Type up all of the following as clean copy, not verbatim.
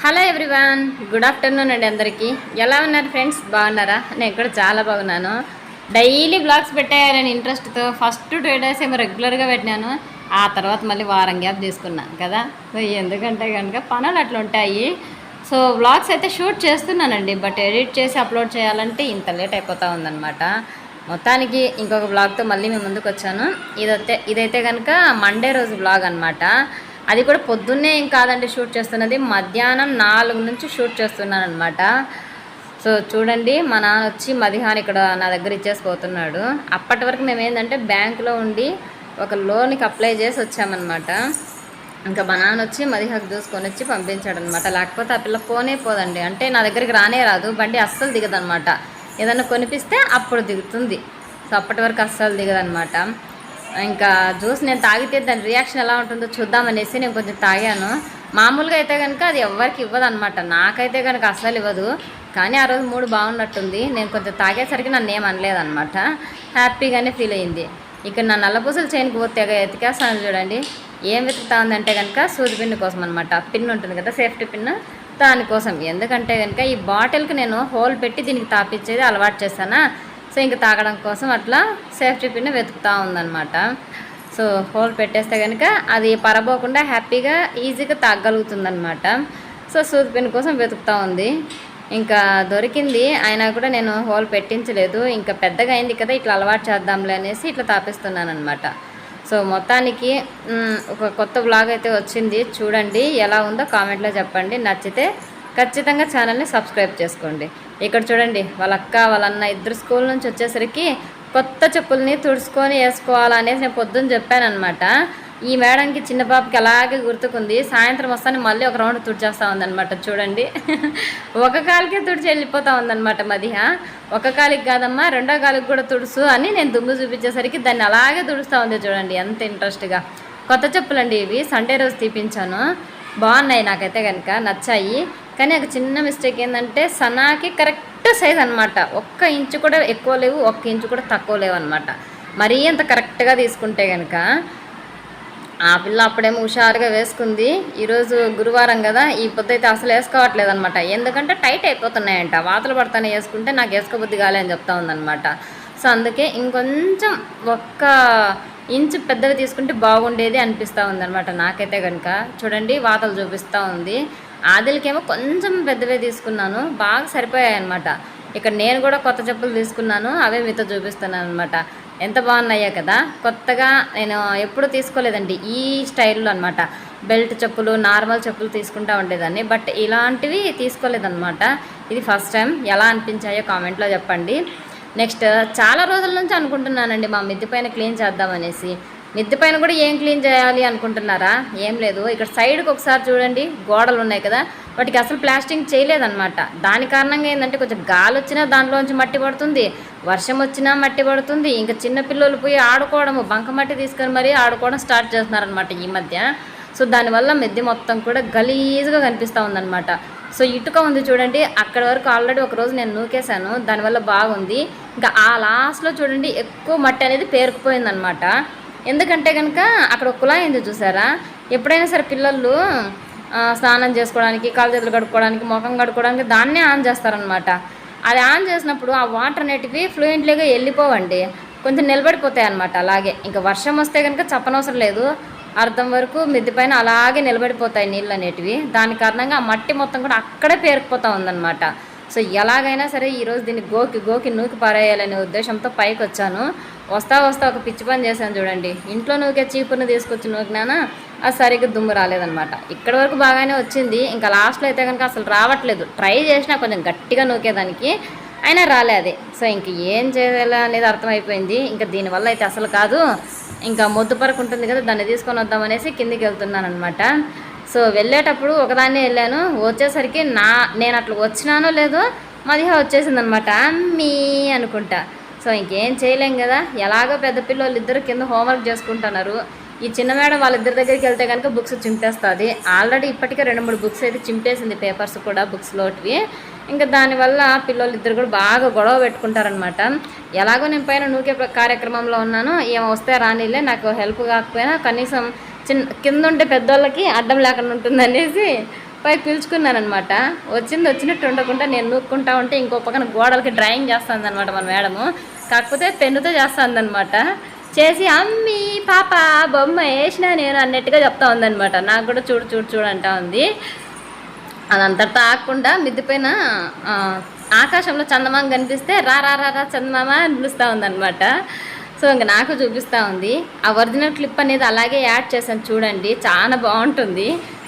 Hello everyone, good afternoon అండి. అందరికీ ఎలా ఉన్నారు ఫ్రెండ్స్? బాగున్నారా? నేను కూడా చాలా బాగున్నాను. డైలీ బ్లాగ్స్ పెట్టాలని ఇంట్రెస్ట్తో ఫస్ట్ 2 days ఏమో రెగ్యులర్గా పెట్టినాను. ఆ తర్వాత మళ్ళీ వారం గ్యాప్ తీసుకున్నాను కదా. సో ఎందుకంటే కనుక పనులు అట్లా ఉంటాయి. సో బ్లాగ్స్ అయితే షూట్ చేస్తున్నానండి, బట్ ఎడిట్ చేసి అప్లోడ్ చేయాలంటే ఇంత లేట్ అయిపోతూ ఉందన్నమాట. మొత్తానికి ఇంకొక బ్లాగ్తో మళ్ళీ మేము ముందుకు వచ్చాను. ఇదైతే కనుక మండే రోజు బ్లాగ్ అనమాట. అది కూడా పొద్దున్నే ఏం కాదండి షూట్ చేస్తున్నది, మధ్యాహ్నం 4 నుంచి షూట్ చేస్తున్నాను అనమాట. సో చూడండి, మా నాన్న వచ్చి మధ్యాహ్నం ఇక్కడ నా దగ్గర ఇచ్చేసిపోతున్నాడు. అప్పటి వరకు మేము ఏంటంటే బ్యాంకులో ఉండి ఒక లోన్కి అప్లై చేసి వచ్చామన్నమాట. ఇంకా మా నాన్న వచ్చి మధ్యాహ్నం చూసుకొని వచ్చి పంపించాడు అనమాట. లేకపోతే ఆ పిల్ల పోనే పోదండి, అంటే నా దగ్గరికి రానే రాదు, బండి అస్సలు దిగదనమాట. ఏదన్నా కొనిపిస్తే అప్పుడు దిగుతుంది. సో అప్పటి వరకు అస్సలు దిగదనమాట. ఇంకా జ్యూస్ నేను తాగితే దాని రియాక్షన్ ఎలా ఉంటుందో చూద్దామనేసి నేను కొంచెం తాగాను. మామూలుగా అయితే కనుక అది ఎవరికి ఇవ్వదు అనమాట, నాకైతే కనుక అస్సలు ఇవ్వదు. కానీ ఆ రోజు మూడు బాగున్నట్టుంది, నేను కొంచెం తాగేసరికి నన్ను ఏం అనలేదన్నమాట. హ్యాపీగానే ఫీల్ అయింది. ఇక నా నల్లపూసలు చైన్కి పోతే ఎతికేస్తాను చూడండి. ఏం వెతుకుతా ఉందంటే కనుక సూది పిన్ కోసం అనమాట. పిన్ ఉంటుంది కదా, సేఫ్టీ పిన్, దానికోసం. ఎందుకంటే కనుక ఈ బాటిల్కి నేను హోల్ పెట్టి దీనికి తాపిచ్చేది అలవాటు చేశానా. సో ఇంక తాగడం కోసం అట్లా సేఫ్టీ పిన్ వెతుకుతూ ఉందన్నమాట. సో హోల్ పెట్టేస్తే కనుక అది పరబోకుండా హ్యాపీగా ఈజీగా తాగలుగుతుందనమాట. సో సూది పిన్ కోసం వెతుకుతూ ఉంది. ఇంకా దొరికింది, అయినా కూడా నేను హోల్ పెట్టించలేదు. ఇంకా పెద్దగా అయింది కదా, ఇట్లా అలవాటు చేద్దాంలే అనేసి ఇట్లా తాపిస్తున్నాను అనమాట. సో మొత్తానికి ఒక కొత్త బ్లాగ్ అయితే వచ్చింది, చూడండి. ఎలా ఉందో కామెంట్లో చెప్పండి. నచ్చితే ఖచ్చితంగా ఛానల్ని సబ్స్క్రైబ్ చేసుకోండి. ఇక్కడ చూడండి, వాళ్ళ అక్క వాళ్ళ అన్న ఇద్దరు స్కూల్ నుంచి వచ్చేసరికి కొత్త చెప్పుల్ని తుడుచుకొని వేసుకోవాలనేసి నేను పొద్దున్న చెప్పానమాట. ఈ మేడంకి చిన్న పాపకి అలాగే గుర్తుకుంది. సాయంత్రం వస్తానే మళ్ళీ ఒక రౌండ్ తుడిచేస్తూ ఉందన్నమాట. చూడండి, ఒక కాలికే తుడిచి వెళ్ళిపోతూ ఉందన్నమాట. ఒక కాలికి కాదమ్మా, రెండో కాలికి కూడా తుడుసు అని నేను దుమ్ము చూపించేసరికి దాన్ని అలాగే తుడుస్తూ ఉంది. చూడండి ఎంత ఇంట్రెస్ట్గా. కొత్త చెప్పులండి ఇవి, సండే రోజు తీపించాను. బాగున్నాయి, నాకైతే కనుక నచ్చాయి. కానీ ఒక చిన్న మిస్టేక్ ఏంటంటే సనాకి కరెక్ట్ సైజ్ అనమాట. 1 ఇంచు కూడా ఎక్కువ లేవు, 1 ఇంచు కూడా తక్కువ లేవు అనమాట. మరీ అంత కరెక్ట్గా తీసుకుంటే కనుక ఆ పిల్ల అప్పుడేమో హుషారుగా వేసుకుంది. ఈరోజు గురువారం కదా, ఈ పొద్దు అయితే అసలు వేసుకోవట్లేదు అనమాట. ఎందుకంటే టైట్ అయిపోతున్నాయంట, వాతలు పడతానే వేసుకుంటే నాకు వేసుకోబుద్ధి కాలే అని చెప్తా ఉందన్నమాట. సో అందుకే ఇంకొంచెం 1 ఇంచు పెద్దవి తీసుకుంటే బాగుండేది అనిపిస్తూ ఉందన్నమాట నాకైతే కనుక. చూడండి, వాతలు చూపిస్తూ ఉంది. ఆదిలకేమో కొంచెం పెద్దవే తీసుకున్నాను, బాగా సరిపోయాయి అనమాట. ఇక్కడ నేను కూడా కొత్త చెప్పులు తీసుకున్నాను, అవే మీతో చూపిస్తున్నాను అనమాట. ఎంత బాగున్నాయో కదా. కొత్తగా నేను ఎప్పుడు తీసుకోలేదండి ఈ స్టైల్లో అనమాట. బెల్ట్ చెప్పులు, నార్మల్ చెప్పులు తీసుకుంటూ ఉండేదాన్ని, బట్ ఇలాంటివి తీసుకోలేదన్నమాట. ఇది ఫస్ట్ టైం. ఎలా అనిపించాయో కామెంట్లో చెప్పండి. నెక్స్ట్, చాలా రోజుల నుంచి అనుకుంటున్నానండి మా మిద్దె పైన క్లీన్ చేద్దామనేసి. మిద్దె పైన కూడా ఏం క్లీన్ చేయాలి అనుకుంటున్నారా? ఏం లేదు, ఇక్కడ సైడ్కి ఒకసారి చూడండి, గోడలు ఉన్నాయి కదా, వాటికి అసలు ప్లాస్టింగ్ చేయలేదన్నమాట. దాని కారణంగా ఏంటంటే కొంచెం గాలి వచ్చినా దాంట్లోంచి మట్టి పడుతుంది, వర్షం వచ్చినా మట్టి పడుతుంది. ఇంకా చిన్నపిల్లలు పోయి ఆడుకోవడము, బంకమట్టి తీసుకొని మరీ ఆడుకోవడం స్టార్ట్ చేస్తున్నారనమాట ఈ మధ్య. సో దానివల్ల మిద్దె మొత్తం కూడా గలీజ్గా కనిపిస్తూ ఉందన్నమాట. సో ఇటుక ఉంది చూడండి, అక్కడ వరకు ఆల్రెడీ ఒకరోజు నేను నూకేశాను, దానివల్ల బాగుంది. ఇంకా ఆ లాస్ట్లో చూడండి ఎక్కువ మట్టి అనేది పేరుకుపోయిందనమాట. ఎందుకంటే కనుక అక్కడ ఒక కుళాయి ఉంది చూసారా. ఎప్పుడైనా సరే పిల్లలు స్నానం చేసుకోవడానికి, కాళ్ళు చేతులు కడుక్కోవడానికి, ముఖం కడుక్కోవడానికి దాన్నే ఆన్ చేస్తారనమాట. అది ఆన్ చేసినప్పుడు ఆ వాటర్ అనేటివి ఫ్లూయెంట్లీగా వెళ్ళిపోవండి, కొంచెం నిలబడిపోతాయి అన్నమాట. అలాగే ఇంకా వర్షం వస్తే కనుక చెప్పనవసరం లేదు, అర్థం వరకు మిద్దె పైన అలాగే నిలబడిపోతాయి నీళ్ళు అనేటివి. దాని కారణంగా ఆ మట్టి మొత్తం కూడా అక్కడే పేరుకుపోతూ ఉందన్నమాట. సో ఎలాగైనా సరే ఈరోజు దీన్ని గోకి నూకి పారేయాలనే ఉద్దేశంతో పైకి వచ్చాను. వస్తా ఒక పిచ్చి పని చేశాను చూడండి. ఇంట్లో నూకే చీపుర్ని తీసుకొచ్చి నూకినానా, అది సరిగ్గా దుమ్ము రాలేదనమాట. ఇక్కడ వరకు బాగానే వచ్చింది, ఇంకా లాస్ట్లో అయితే కనుక అసలు రావట్లేదు. ట్రై చేసినా కొంచెం గట్టిగా నూకేదానికి, అయినా రాలేదు. సో ఇంక ఏం చేయాలి అనేది అర్థమైపోయింది. ఇంకా దీనివల్ల అయితే అసలు కాదు, ఇంకా మొద్దు పరకు ఉంటుంది కదా, దాన్ని తీసుకొని వద్దామనేసి కిందికి వెళ్తున్నాను అనమాట. సో వెళ్ళేటప్పుడు ఒకదాన్నే వెళ్ళాను, వచ్చేసరికి నేను అట్లా వచ్చినానో లేదో మదిహా వచ్చేసిందనమాట, అమ్మీ అనుకుంటా. సో ఇంకేం చేయలేం కదా, ఎలాగో పెద్ద పిల్లలు ఇద్దరు కింద హోంవర్క్ చేసుకుంటున్నారు. ఈ చిన్న మేడం వాళ్ళిద్దరి దగ్గరికి వెళ్తే కనుక బుక్స్ చింపేస్తుంది. ఆల్రెడీ ఇప్పటికే 2-3 బుక్స్ అయితే చింపేసింది, పేపర్స్ కూడా, బుక్స్లోటివి. ఇంకా దానివల్ల పిల్లలు ఇద్దరు కూడా బాగా గొడవ పెట్టుకుంటారనమాట. ఎలాగో నేను పైన నూకే కార్యక్రమంలో ఉన్నాను, ఏమో వస్తే రానిలే, నాకు హెల్ప్ కాకపోయినా కనీసం కింద ఉంటే పెద్దోళ్ళకి అడ్డం లేకుండా ఉంటుందనేసి పైకి పిలుచుకున్నాను అనమాట. వచ్చినట్టు ఉండకుండా నేను నూక్కుంటా ఉంటే ఇంకో పక్కన గోడలకి డ్రాయింగ్ చేస్తుంది అనమాట మన మేడము. కాకపోతే పెన్నుతో చేస్తుంది అనమాట. చేసి అమ్మి పాప బొమ్మ వేసినా నేను అన్నట్టుగా చెప్తా ఉందనమాట. నాకు కూడా చూడు చూడు చూడు అంటా ఉంది. అదంతటా ఆగకుండా మిద్దిపైన ఆకాశంలో చందమామ కనిపిస్తే రా రా రా రా చందమామ అని పిలుస్తూ ఉందన్నమాట. సో ఇంక నాకు చూపిస్తూ ఉంది. ఆ ఒరిజినల్ క్లిప్ అనేది అలాగే యాడ్ చేశాను చూడండి, చాలా బాగుంటుంది.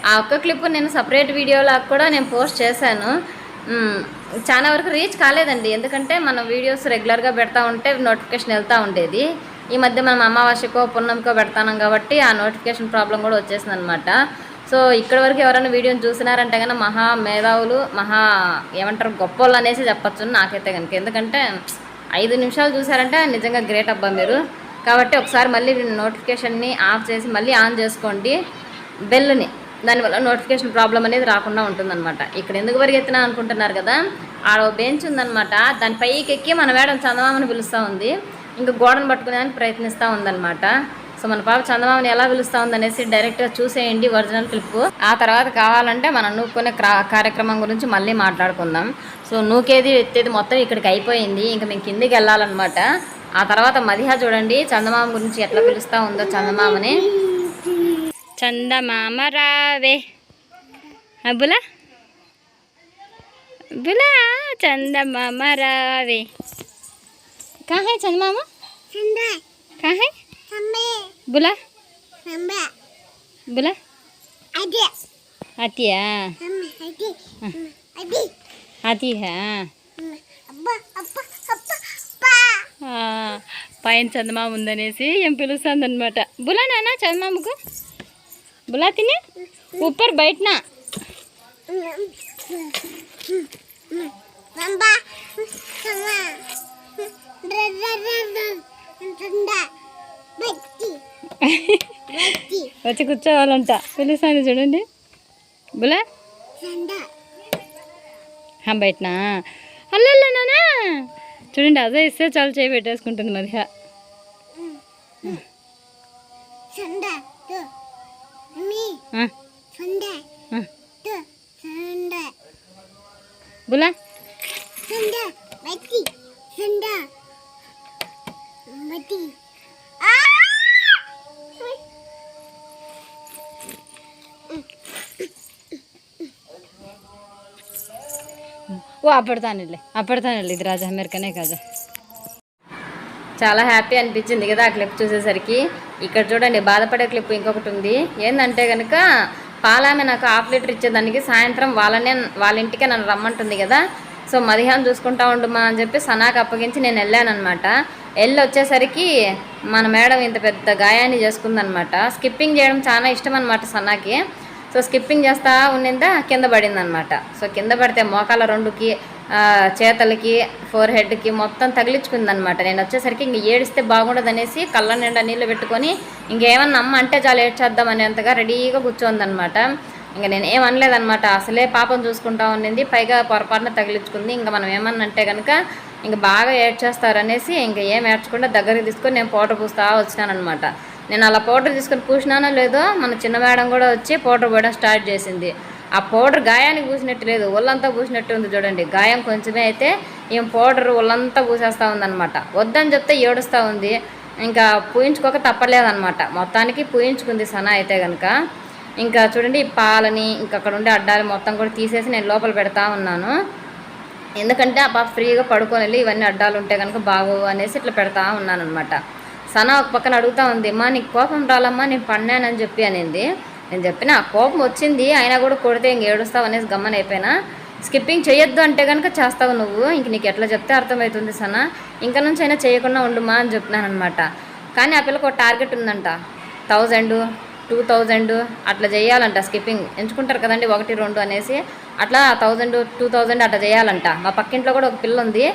ఆ ఒక్క క్లిప్ నేను సపరేట్ వీడియోలో కూడా నేను పోస్ట్ చేశాను. చాలా వరకు రీచ్ కాలేదండి, ఎందుకంటే మన వీడియోస్ రెగ్యులర్గా పెడతా ఉంటే నోటిఫికేషన్ వెళ్తూ ఉండేది. ఈ మధ్య మనం అమావాస్యకో పున్నమికో పెడతాం కాబట్టి ఆ నోటిఫికేషన్ ప్రాబ్లం కూడా వచ్చేసింది అనమాట. సో ఇక్కడ వరకు ఎవరైనా వీడియోని చూసినారంటే కనుక మహా మేధావులు, ఏమంటారు గొప్పోళ్ళు అనేసి చెప్పచ్చు నాకైతే కనుక. ఎందుకంటే 5 నిమిషాలు చూసారంటే నిజంగా గ్రేట్ అబ్బా మీరు. కాబట్టి ఒకసారి మళ్ళీ నోటిఫికేషన్ని ఆఫ్ చేసి మళ్ళీ ఆన్ చేసుకోండి బెల్ని. దానివల్ల నోటిఫికేషన్ ప్రాబ్లం అనేది రాకుండా ఉంటుందన్నమాట. ఇక్కడ ఎందుకు పరిగెత్తినా అనుకుంటున్నారు కదా, ఆడ బెంచ్ ఉందన్నమాట. దాని పైకి ఎక్కి మన మేడం చందమామని పిలుస్తూ ఉంది. ఇంకా గోడను పట్టుకునేదానికి ప్రయత్నిస్తూ ఉందన్నమాట. సో మన పాప చందమామని ఎలా పిలుస్తూ ఉందనేసి డైరెక్ట్గా చూసేయండి ఒరిజినల్ క్లిప్. ఆ తర్వాత కావాలంటే మనం నూకునే కార్యక్రమం గురించి మళ్ళీ మాట్లాడుకుందాం. సో నూకేది ఎత్తేది మొత్తం ఇక్కడికి అయిపోయింది. ఇంకా మేము కిందికి వెళ్ళాలన్నమాట. ఆ తర్వాత మదిహా చూడండి చందమామ గురించి ఎట్లా పిలుస్తూ ఉందో చందమామని. చందమామ రావే బులా బులా చందమామ రావే. कहाँ है चंदमामा? कहाँ है? बुला बुला आती है आती है. పైన చందమామ ఉందనేసి ఏం పిలుస్తుంది అనమాట. బులా నాన్న చందమామకు బులా తినే ఊపర్ బయటనా. వచ్చి కూర్చోవాలంట. పిలుస్తాను చూడండి బులా బయటనా అల్లల్లా నానా. చూడండి అదే ఇస్తే చాలా చేయి పెట్టేసుకుంటుంది మదిహా. బులా ఓ అప్పడతానులే ఇది రాజా అమెరికానే కాజా. చాలా హ్యాపీ అనిపించింది కదా ఆ క్లిప్ చూసేసరికి. ఇక్కడ చూడండి బాధపడే క్లిప్ ఇంకొకటి ఉంది. ఏంటంటే కనుక పాలామె నాకు ½ లీటర్ ఇచ్చేదానికి సాయంత్రం వాళ్ళ ఇంటికే నన్ను రమ్మంటుంది కదా. సో మదిహాన్ చూసుకుంటా ఉండుమా అని చెప్పి సనాకి అప్పగించి నేను వెళ్ళానమాట. వెళ్ళి వచ్చేసరికి మన మేడం ఇంత పెద్ద గాయాన్ని చేసుకుందనమాట. స్కిప్పింగ్ చేయడం చాలా ఇష్టం అనమాట సనాకి. సో స్కిప్పింగ్ చేస్తా ఉన్నిందా కింద పడిందనమాట. సో కింద పడితే మోకాల 2కి చేతలకి ఫోర్ హెడ్కి మొత్తం తగిలించుకుందనమాట. నేను వచ్చేసరికి ఇంక ఏడిస్తే బాగుండదు అనేసి కళ్ళ నిండా నీళ్ళు పెట్టుకొని ఇంకేమన్నా అమ్మ అంటే చాలా ఏడ్చేద్దాం అనేంతగా రెడీగా కూర్చోందనమాట. ఇంకా నేను ఏమనలేదనమాట. అసలే పాపం చూసుకుంటా ఉన్నింది, పైగా పొరపాటున తగిలించుకుంది. ఇంకా మనం ఏమన్నంటే కనుక ఇంక బాగా ఏడ్చేస్తారనేసి ఇంకా ఏం ఏడ్చకుండా దగ్గరికి తీసుకొని నేను పౌడర్ పూస్తా వచ్చినానమాట. నేను అలా పౌడర్ తీసుకొని పూసినానో లేదో మన చిన్న మేడం కూడా వచ్చి పౌడర్ పోయడం స్టార్ట్ చేసింది. ఆ పౌడర్ గాయానికి పూసినట్టు లేదు, ఒళ్ళంతా పూసినట్టు ఉంది చూడండి. గాయం కొంచెమే అయితే ఏం పౌడర్ ఒళ్ళంతా పూసేస్తూ ఉందన్నమాట. వద్దని చెప్తే ఏడుస్తూ ఉంది. ఇంకా పూయించుకోక తప్పలేదన్నమాట. మొత్తానికి పూయించుకుంది సనా అయితే కనుక. ఇంకా చూడండి ఈ పాలని ఇంకా అక్కడ ఉండే అడ్డాలు మొత్తం కూడా తీసేసి నేను లోపల పెడతా ఉన్నాను. ఎందుకంటే ఆ పాప ఫ్రీగా పడుకొని వెళ్ళి ఇవన్నీ అడ్డాలు ఉంటే కనుక బాగు అనేసి ఇట్లా పెడతా ఉన్నాను అనమాట. సనా ఒక పక్కన అడుగుతూ ఉంది, అమ్మా నీకు కోపం రాలమ్మా నేను పడినానని చెప్పి అనింది. నేను చెప్పిన కోపం వచ్చింది, అయినా కూడా కొడితే ఇంక ఏడుస్తావు అనేసి గమ్మన అయిపోయినా. స్కిప్పింగ్ చేయొద్దు అంటే కనుక చేస్తావు నువ్వు, ఇంక నీకు ఎట్లా చెప్తే అర్థమవుతుంది సనా, ఇంకా నుంచి అయినా చేయకుండా ఉండుమా అని చెప్పినాను అనమాట. కానీ ఆ పిల్లకు ఒక టార్గెట్ ఉందంట, 1000, 2000 అట్లా చేయాలంట. స్కిప్పింగ్ ఎంచుకుంటారు కదండి 1, 2 అనేసి, అట్లా 1000, 2000 అట్లా చేయాలంట. మా పక్కింట్లో కూడా ఒక పిల్ల ఉంది,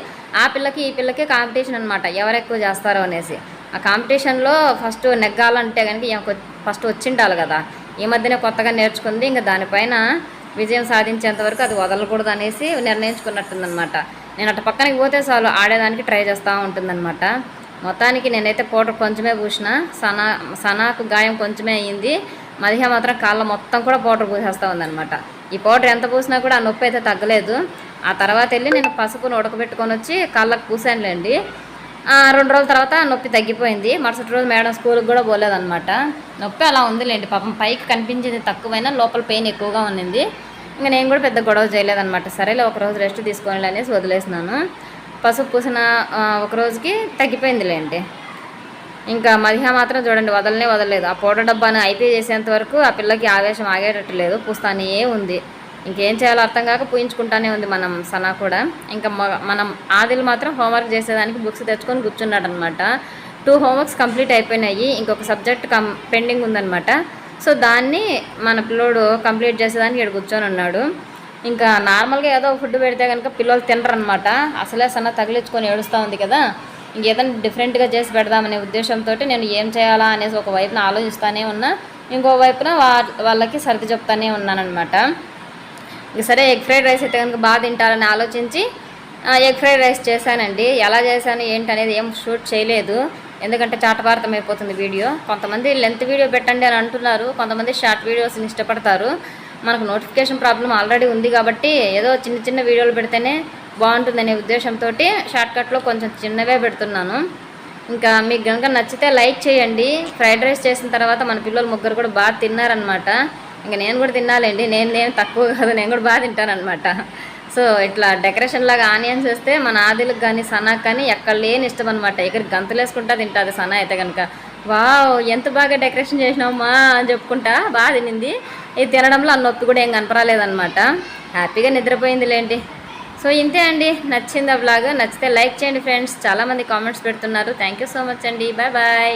ఆ పిల్లకి ఈ పిల్లకి కాంపిటీషన్ అనమాట, ఎవరు ఎక్కువ చేస్తారో అనేసి. ఆ కాంపిటీషన్లో ఫస్ట్ నెగ్గాలంటే కనుక ఫస్ట్ వచ్చిండాలి కదా. ఈ మధ్యనే కొత్తగా నేర్చుకుంది, ఇంకా దానిపైన విజయం సాధించేంత వరకు అది వదలకూడదు అనేసి నిర్ణయించుకున్నట్టుందనమాట. నేను అటు పక్కనకి పోతే చాలు ఆడేదానికి ట్రై చేస్తూ ఉంటుందన్నమాట. మొత్తానికి నేనైతే పౌడర్ కొంచెమే పూసిన, సనాకు గాయం కొంచెమే అయ్యింది. మదిహ మాత్రం కాళ్ళ మొత్తం కూడా పౌడర్ పూసేస్తూ ఉందన్నమాట. ఈ పౌడర్ ఎంత పూసినా కూడా ఆ నొప్పి అయితే తగ్గలేదు. ఆ తర్వాత వెళ్ళి నేను పసుపును ఉడకబెట్టుకొని వచ్చి కళ్ళకు పూసానులేండి. 2 రోజుల తర్వాత నొప్పి తగ్గిపోయింది. మరుసటి రోజు మేడం స్కూల్కి కూడా పోలేదన్నమాట. నొప్పి అలా ఉందిలేండి, పాపం పైకి కనిపించింది తక్కువైనా లోపల పెయిన్ ఎక్కువగా ఉన్నింది. ఇంకా నేను కూడా పెద్ద గొడవ చేయలేదన్నమాట. సరేలే ఒకరోజు రెస్ట్ తీసుకోవాలి అనేసి వదిలేసినాను. పసుపు పూసిన ఒక రోజుకి తగ్గిపోయిందిలేండి. ఇంకా మధ్య మాత్రం చూడండి వదలలేదు. ఆ పౌడర్ డబ్బాను అయిపోయి చేసేంత వరకు ఆ పిల్లకి ఆవేశం ఆగేటట్టు లేదు, పూస్తానే ఉంది. ఇంకేం చేయాలో అర్థం కాక పూయించుకుంటానే ఉంది మనం సనా కూడా. ఇంకా మనం ఆదిల్ మాత్రం హోంవర్క్ చేసేదానికి బుక్స్ తెచ్చుకొని కూర్చున్నాడు అనమాట. 2 హోంవర్క్స్ కంప్లీట్ అయిపోయినాయి, ఇంకొక సబ్జెక్ట్ పెండింగ్ ఉందనమాట. సో దాన్ని మన పిల్లోడు కంప్లీట్ చేసేదానికి ఇక్కడ కూర్చొని ఉన్నాడు. ఇంకా నార్మల్గా ఏదో ఫుడ్ పెడితే కనుక పిల్లలు తినరనమాట. అసలే సన్న తగిలించుకొని ఏడుస్తూ ఉంది కదా, ఇంకేదైనా డిఫరెంట్గా చేసి పెడదామనే ఉద్దేశంతో నేను ఏం చేయాలా అనేసి ఒక వైపున ఆలోచిస్తూనే ఉన్నా, ఇంకో వైపున వాళ్ళకి సర్ది చెప్తానే ఉన్నానమాట. ఇక సరే ఎగ్ ఫ్రైడ్ రైస్ అయితే కనుక బాగా తింటారని ఆలోచించి ఎగ్ ఫ్రైడ్ రైస్ చేశానండి. ఎలా చేశాను ఏంటి అనేది ఏం షూట్ చేయలేదు, ఎందుకంటే చాటభారతం అయిపోతుంది వీడియో. కొంతమంది లెంత్ వీడియో పెట్టండి అని అంటున్నారు, కొంతమంది షార్ట్ వీడియోస్ని ఇష్టపడతారు. మనకు నోటిఫికేషన్ ప్రాబ్లం ఆల్రెడీ ఉంది కాబట్టి ఏదో చిన్న వీడియోలు పెడితేనే బాగుంటుందనే ఉద్దేశంతో షార్ట్కట్లో కొంచెం చిన్నవే పెడుతున్నాను. ఇంకా మీకు కనుక నచ్చితే లైక్ చేయండి. ఫ్రైడ్ రైస్ చేసిన తర్వాత మన పిల్లలు ముగ్గురు కూడా బాగా తిన్నారనమాట. ఇంకా నేను కూడా తినాలండి, నేను తక్కువ కాదు, నేను కూడా బాగా తింటానమాట. సో ఇట్లా డెకరేషన్ లాగా ఆనియన్స్ వేస్తే మన ఆదిలకు కానీ సనాకు కానీ ఎక్కడ లేని ఇష్టం అనమాట. ఇక్కడ గంతులు వేసుకుంటా తింటుంది సనా అయితే కనుక. వావ్ ఎంత బాగా డెకరేషన్ చేసినావమ్మా అని చెప్పుకుంటా బాగా తినింది. ఇది తినడంలో ఆ నొప్పి కూడా ఏం కనపరాలేదనమాట. హ్యాపీగా నిద్రపోయిందిలేండి. సో ఇంతే అండి, నచ్చింది ఆ వ్లాగ్. నచ్చితే లైక్ చేయండి ఫ్రెండ్స్. చాలామంది కామెంట్స్ పెడుతున్నారు. థ్యాంక్ యూ సో మచ్ అండి. Bye bye.